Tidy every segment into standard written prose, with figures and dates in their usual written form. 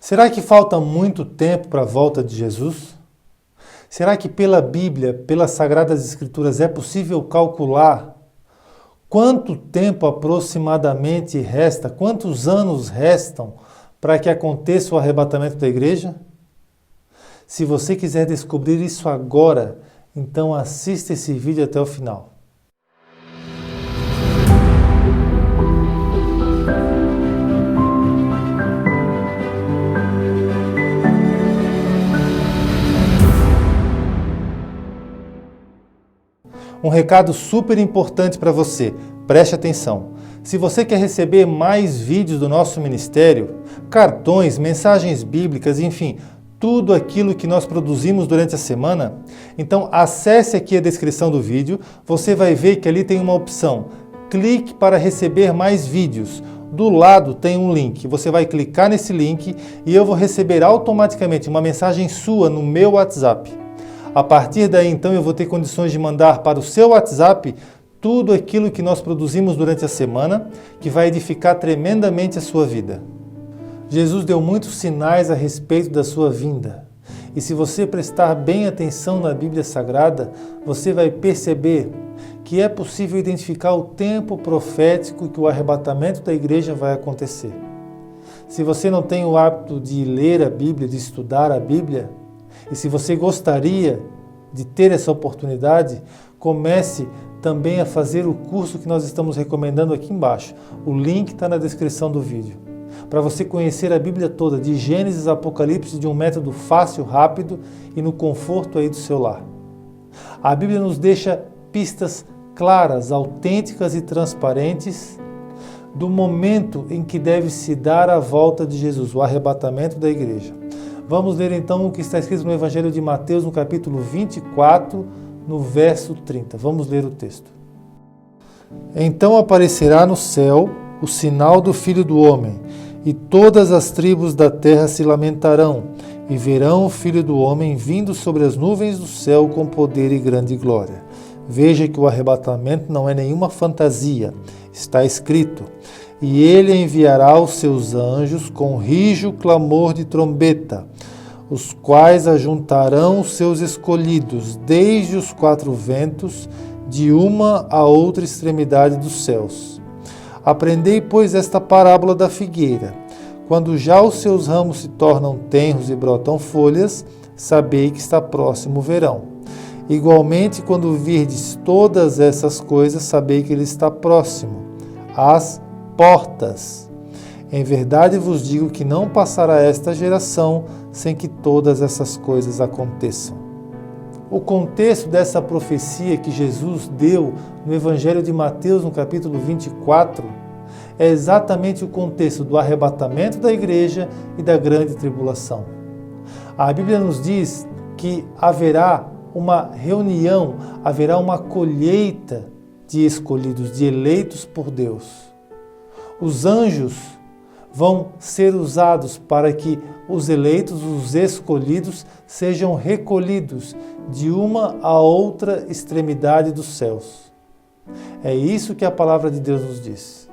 Será que falta muito tempo para a volta de Jesus? Será que pela Bíblia, pelas Sagradas Escrituras, é possível calcular quanto tempo aproximadamente resta, quantos anos restam para que aconteça o arrebatamento da igreja? Se você quiser descobrir isso agora, então assista esse vídeo até o final. Um recado super importante para você, preste atenção. Se você quer receber mais vídeos do nosso ministério, cartões, mensagens bíblicas, enfim, tudo aquilo que nós produzimos durante a semana, então acesse aqui a descrição do vídeo, você vai ver que ali tem uma opção, clique para receber mais vídeos. Do lado tem um link, você vai clicar nesse link e eu vou receber automaticamente uma mensagem sua no meu WhatsApp. A partir daí, então, eu vou ter condições de mandar para o seu WhatsApp tudo aquilo que nós produzimos durante a semana, que vai edificar tremendamente a sua vida. Jesus deu muitos sinais a respeito da sua vinda. E se você prestar bem atenção na Bíblia Sagrada, você vai perceber que é possível identificar o tempo profético que o arrebatamento da igreja vai acontecer. Se você não tem o hábito de ler a Bíblia, de estudar a Bíblia, e se você gostaria de ter essa oportunidade, comece também a fazer o curso que nós estamos recomendando aqui embaixo. O link está na descrição do vídeo. Para você conhecer a Bíblia toda, de Gênesis a Apocalipse, de um método fácil, rápido e no conforto aí do seu lar. A Bíblia nos deixa pistas claras, autênticas e transparentes do momento em que deve se dar a volta de Jesus, o arrebatamento da igreja. Vamos ler então o que está escrito no Evangelho de Mateus, no capítulo 24, no verso 30. Vamos ler o texto. Então aparecerá no céu o sinal do Filho do Homem, e todas as tribos da terra se lamentarão, e verão o Filho do Homem vindo sobre as nuvens do céu com poder e grande glória. Veja que o arrebatamento não é nenhuma fantasia, está escrito: e ele enviará os seus anjos com rijo clamor de trombeta, os quais ajuntarão os seus escolhidos desde os quatro ventos, de uma a outra extremidade dos céus. Aprendei, pois, esta parábola da figueira. Quando já os seus ramos se tornam tenros e brotam folhas, sabei que está próximo o verão. Igualmente, quando virdes todas essas coisas, sabei que ele está próximo, às portas. Em verdade vos digo que não passará esta geração sem que todas essas coisas aconteçam. O contexto dessa profecia que Jesus deu no Evangelho de Mateus, no capítulo 24, é exatamente o contexto do arrebatamento da igreja e da grande tribulação. A Bíblia nos diz que haverá uma reunião, haverá uma colheita de escolhidos, de eleitos por Deus. Os anjos vão ser usados para que os eleitos, os escolhidos, sejam recolhidos de uma a outra extremidade dos céus. É isso que a palavra de Deus nos diz.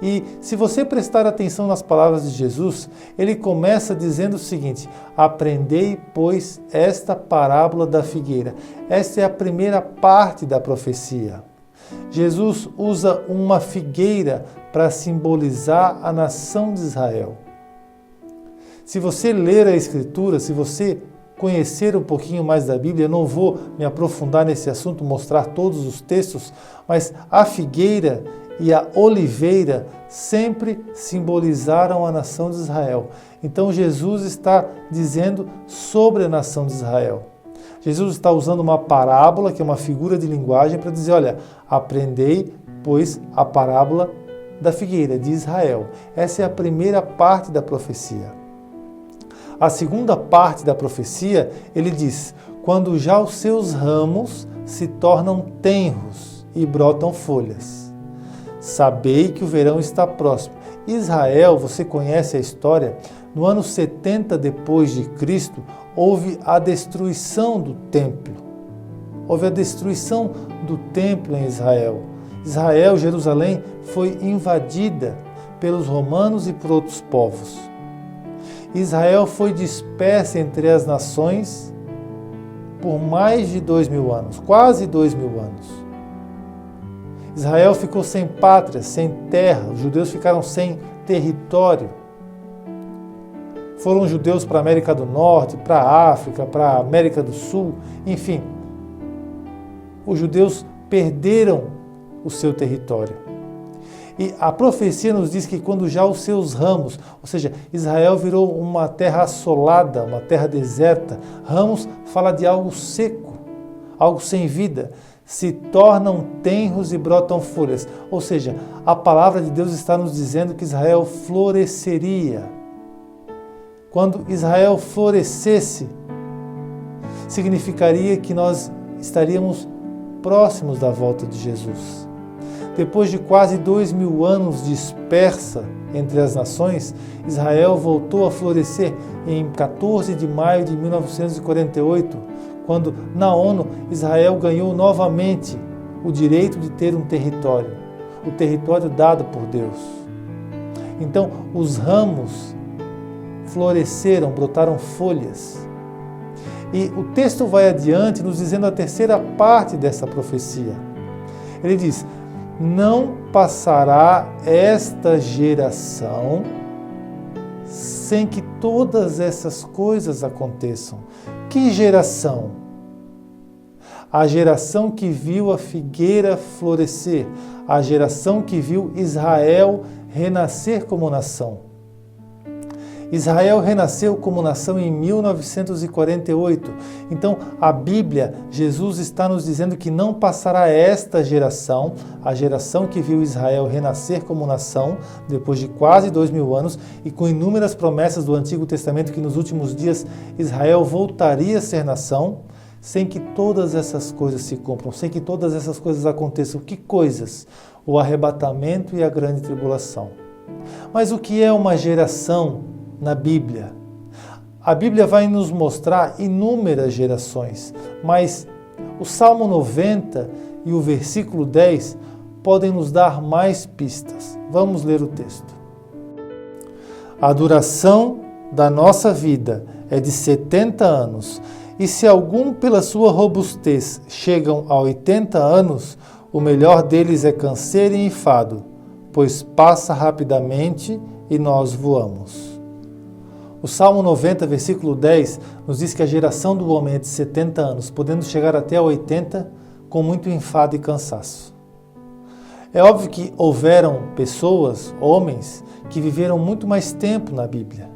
E se você prestar atenção nas palavras de Jesus, ele começa dizendo o seguinte: aprendei, pois, esta parábola da figueira. Esta é a primeira parte da profecia. Jesus usa uma figueira para simbolizar a nação de Israel. Se você ler a Escritura, se você conhecer um pouquinho mais da Bíblia, eu não vou me aprofundar nesse assunto, mostrar todos os textos, mas a figueira e a oliveira sempre simbolizaram a nação de Israel. Então Jesus está dizendo sobre a nação de Israel. Jesus está usando uma parábola, que é uma figura de linguagem, para dizer, olha, aprendei, pois, a parábola da figueira de Israel. Essa é a primeira parte da profecia. A segunda parte da profecia, ele diz, quando já os seus ramos se tornam tenros e brotam folhas. Sabei que o verão está próximo. Israel, você conhece a história, no ano 70 depois de Cristo, houve a destruição do templo. Houve a destruição do templo em Israel. Israel, Jerusalém, foi invadida pelos romanos e por outros povos. Israel foi dispersa entre as nações por mais de 2000 anos, quase 2000 anos. Israel ficou sem pátria, sem terra, os judeus ficaram sem território. Foram judeus para a América do Norte, para a África, para a América do Sul, enfim. Os judeus perderam o seu território. E a profecia nos diz que quando já os seus ramos, ou seja, Israel virou uma terra assolada, uma terra deserta, ramos fala de algo seco, algo sem vida, se tornam tenros e brotam folhas. Ou seja, a palavra de Deus está nos dizendo que Israel floresceria. Quando Israel florescesse, significaria que nós estaríamos próximos da volta de Jesus. Depois de quase 2000 anos dispersa entre as nações, Israel voltou a florescer em 14 de maio de 1948, quando na ONU Israel ganhou novamente o direito de ter um território, o território dado por Deus. Então, os ramos floresceram, brotaram folhas. E o texto vai adiante nos dizendo a terceira parte dessa profecia. Ele diz: não passará esta geração sem que todas essas coisas aconteçam. Que geração? A geração que viu a figueira florescer, a geração que viu Israel renascer como nação. Israel renasceu como nação em 1948. Então, a Bíblia, Jesus está nos dizendo que não passará esta geração, a geração que viu Israel renascer como nação, depois de quase 2000 anos, e com inúmeras promessas do Antigo Testamento que nos últimos dias Israel voltaria a ser nação, sem que todas essas coisas se cumpram, sem que todas essas coisas aconteçam. Que coisas? O arrebatamento e a grande tribulação. Mas o que é uma geração na Bíblia? A Bíblia vai nos mostrar inúmeras gerações, mas o Salmo 90 e o versículo 10 podem nos dar mais pistas. Vamos ler o texto. A duração da nossa vida é de 70 anos, e se algum pela sua robustez chegam a 80 anos, o melhor deles é canseiro e enfado, pois passa rapidamente e nós voamos. O Salmo 90, versículo 10, nos diz que a geração do homem é de 70 anos, podendo chegar até 80 com muito enfado e cansaço. É óbvio que houveram pessoas, homens, que viveram muito mais tempo na Bíblia.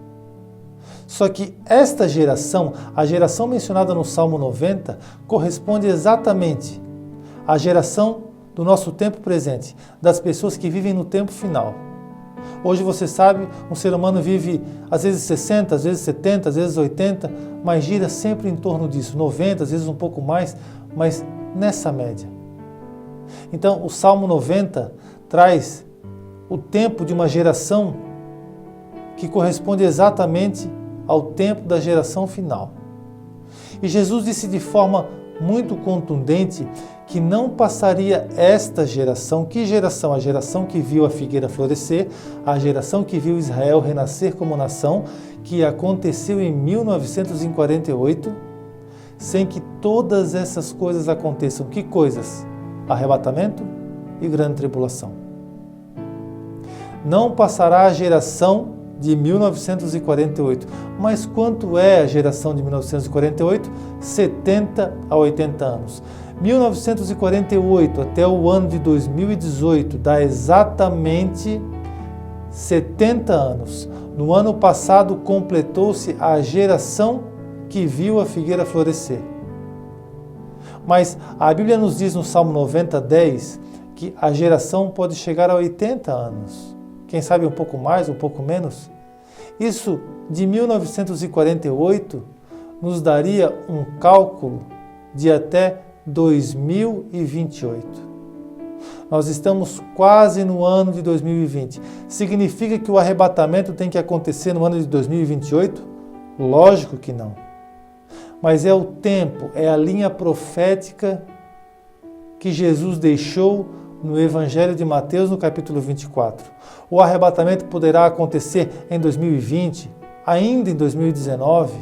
Só que esta geração, a geração mencionada no Salmo 90, corresponde exatamente à geração do nosso tempo presente, das pessoas que vivem no tempo final. Hoje você sabe, um ser humano vive às vezes 60, às vezes 70, às vezes 80, mas gira sempre em torno disso, 90, às vezes um pouco mais, mas nessa média. Então, o Salmo 90 traz o tempo de uma geração que corresponde exatamente ao tempo da geração final. E Jesus disse de forma muito contundente que não passaria esta geração. Que geração? A geração que viu a figueira florescer, a geração que viu Israel renascer como nação, que aconteceu em 1948, sem que todas essas coisas aconteçam. Que coisas? Arrebatamento e grande tribulação. Não passará a geração de 1948. Mas quanto é a geração de 1948? 70 a 80 anos. 1948 até o ano de 2018 dá exatamente 70 anos. No ano passado completou-se a geração que viu a figueira florescer. Mas a Bíblia nos diz no Salmo 90, 10 que a geração pode chegar a 80 anos. Quem sabe um pouco mais, um pouco menos. Isso de 1948 nos daria um cálculo de até 2028. Nós estamos quase no ano de 2020. Significa que o arrebatamento tem que acontecer no ano de 2028? Lógico que não. Mas é o tempo, é a linha profética que Jesus deixou no Evangelho de Mateus, no capítulo 24. O arrebatamento poderá acontecer em 2020, ainda em 2019,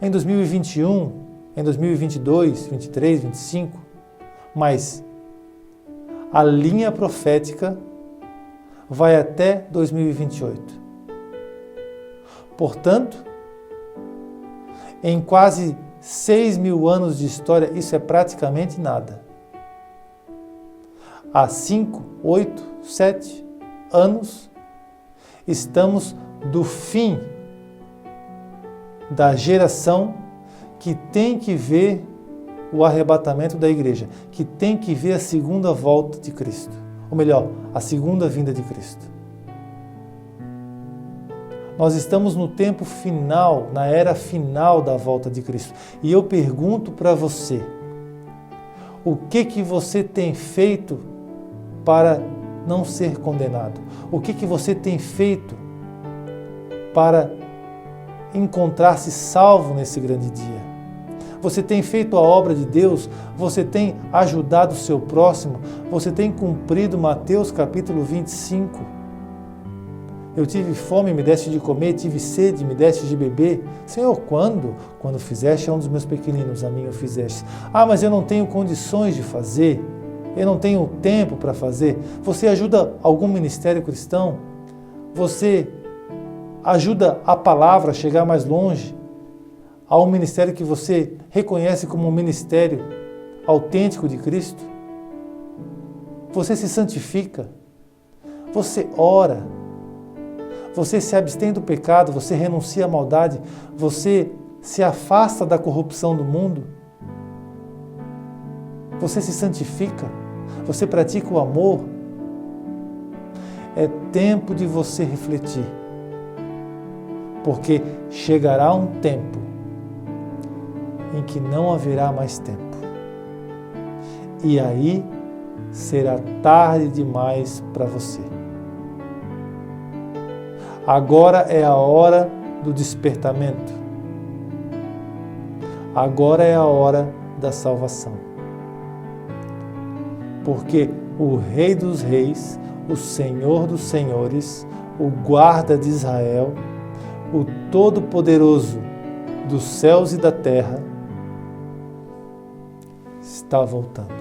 em 2021, em 2022, 23, 25, mas a linha profética vai até 2028. Portanto, em quase 6.000 anos de história, isso é praticamente nada. Há 5, 8, 7 anos, estamos do fim da geração que tem que ver o arrebatamento da igreja, que tem que ver a segunda volta de Cristo. Ou melhor, a segunda vinda de Cristo. Nós estamos no tempo final, na era final da volta de Cristo. E eu pergunto para você, o que você tem feito para não ser condenado? O que você tem feito para encontrar-se salvo nesse grande dia? Você tem feito a obra de Deus? Você tem ajudado o seu próximo? Você tem cumprido Mateus capítulo 25? Eu tive fome, me deste de comer, tive sede, me deste de beber. Senhor, quando? Quando fizeste a um dos meus pequeninos, a mim o fizeste. Ah, mas eu não tenho condições de fazer. Eu não tenho tempo para fazer. Você ajuda algum ministério cristão? Você ajuda a palavra a chegar mais longe? A um ministério que você reconhece como um ministério autêntico de Cristo? Você se santifica? Você ora? Você se abstém do pecado, você renuncia à maldade, você se afasta da corrupção do mundo, você se santifica, você pratica o amor. É tempo de você refletir, porque chegará um tempo em que não haverá mais tempo, e aí será tarde demais para você. Agora é a hora do despertamento. Agora é a hora da salvação. Porque o Rei dos Reis, o Senhor dos Senhores, o Guarda de Israel, o Todo-Poderoso dos céus e da terra, está voltando.